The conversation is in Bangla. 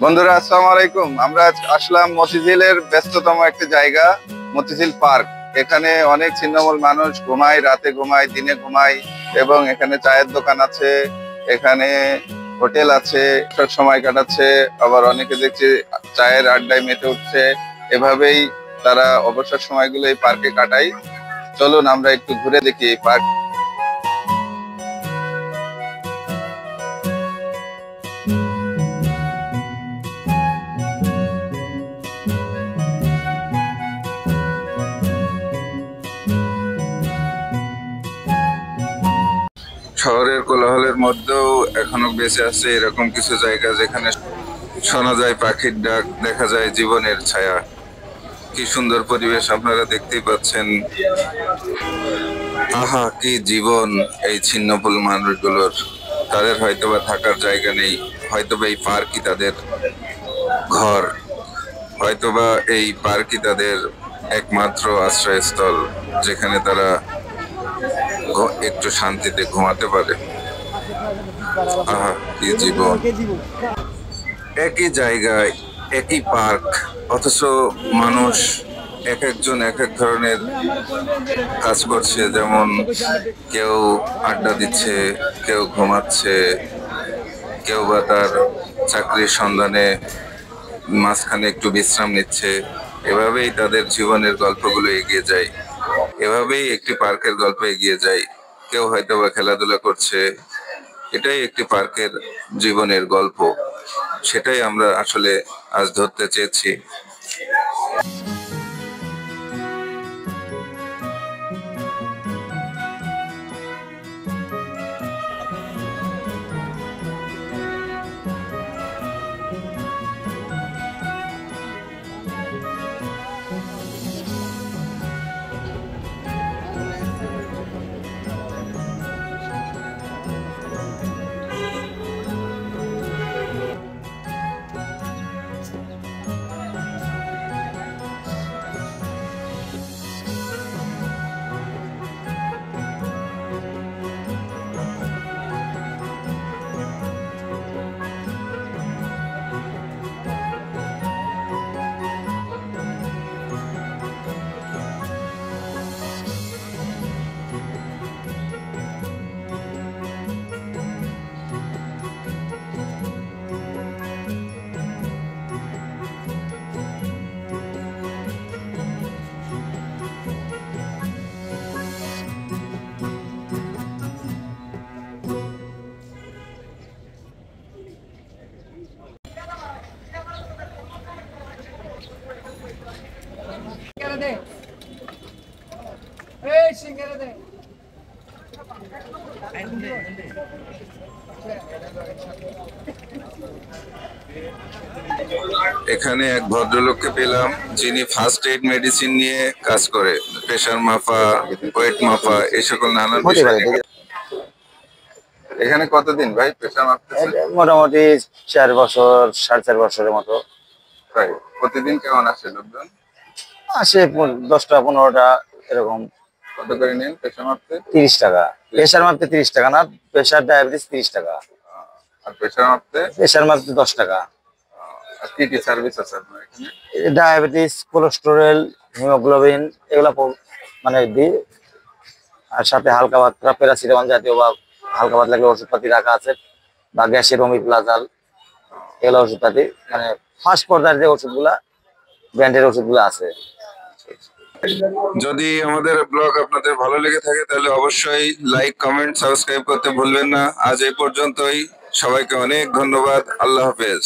বন্ধুরা আসসালামু আলাইকুম। আমরা আসলাম মতিঝিলের ব্যস্ততম একটি জায়গা, মতিঝিল পার্ক। এখানে অনেক ছিন্নমূল মানুষ ঘুমায়, রাতে ঘুমায়, দিনে ঘুমায়, এবং এখানে চায়ের দোকান আছে, এখানে হোটেল আছে, সব সময় কাটাচ্ছে। আবার অনেকে দেখছি চায়ের আড্ডায় মেতে উঠছে। এভাবেই তারা অবসর সময়গুলো এই পার্কে কাটায়। চলুন আমরা একটু ঘুরে দেখি এই পার্ক। শহরের কোলাহলের মধ্যেও এখনো বেঁচে আছে এরকম কিছু জায়গা, যেখানে শোনা যায় পাখির ডাক, দেখা যায় জীবনের ছায়া। কি সুন্দর পরিবেশ আপনারা দেখতেই পাচ্ছেন। আহা, কি জীবন এই ছিন্নমূল মানুষগুলোর। তাদের হয়তোবা থাকার জায়গা নেই, হয়তোবা এই পার্কই তাদের ঘর, হয়তোবা এই পার্কই তাদের একমাত্র আশ্রয়স্থল, যেখানে তারা একটু শান্তিতে ঘুমাতে পারে। আহা, কি জীবন। একই জায়গায় একই পার্ক, অথচ মানুষ এক একজন এক এক ধরনের কাজ করছে। যেমন কেউ আড্ডা দিচ্ছে, কেউ ঘুমাচ্ছে, কেউ বা তার চাকরির সন্ধানে মাঝখানে একটু বিশ্রাম নিচ্ছে। এভাবেই তাদের জীবনের গল্পগুলো এগিয়ে যায়, এভাবেই একটি পার্কের গল্প এগিয়ে যায়। কেউ হয়তো বা খেলাধুলা করছে। এটাই একটি পার্কের জীবনের গল্প, সেটাই আমরা আসলে আজ ধরতে চেয়েছি। এখানে এক ভদ্রলোককে পেলাম, যিনি ফার্স্ট এইড মেডিসিন নিয়ে কাজ করে, প্রেশার মাপা, ওয়েট মাপা, এই সকল নানান বিষয়। এখানে কতদিন ভাই প্রেশার মাপতেছেন? মোটামুটি 4 বছর 4.5 বছরের মতো। প্রতিদিন কেমন আসে লোকজন? আসে 10টা 15টা এরকম। কত করে নেন প্রেশার মাপতে? 30 টাকা। প্রেশার মাপতে 30 টাকা না, প্রেশার ডায়াবেটিস 30 টাকা। আর প্রেশার মাপতে? প্রেশার মাপতে 10 টাকা। আর কি কি সার্ভিস আছে আপনার এখানে? ডায়াবেটিস, কোলেস্টেরল, হিমোগ্লোবিন এগুলা মানে দিই। আর সাথে হালকা পাতলা প্যারাসিটামল জাতীয় বা হালকা পাতলা ওষুধপাতি রাখা আছে, বা গ্যাসের অমিপ্লাজাল, এগুলো ওষুধপাতি, মানে ফার্স্ট পর্যায়ের যে ওষুধগুলা, ব্র্যান্ডের ওষুধগুলো আছে। যদি আমাদের ব্লগ আপনাদের ভালো লেগে থাকে তাহলে অবশ্যই লাইক, কমেন্ট, সাবস্ক্রাইব করতে ভুলবেন না। আজ এই পর্যন্তই। সবাইকে অনেক ধন্যবাদ। আল্লাহ হাফেজ।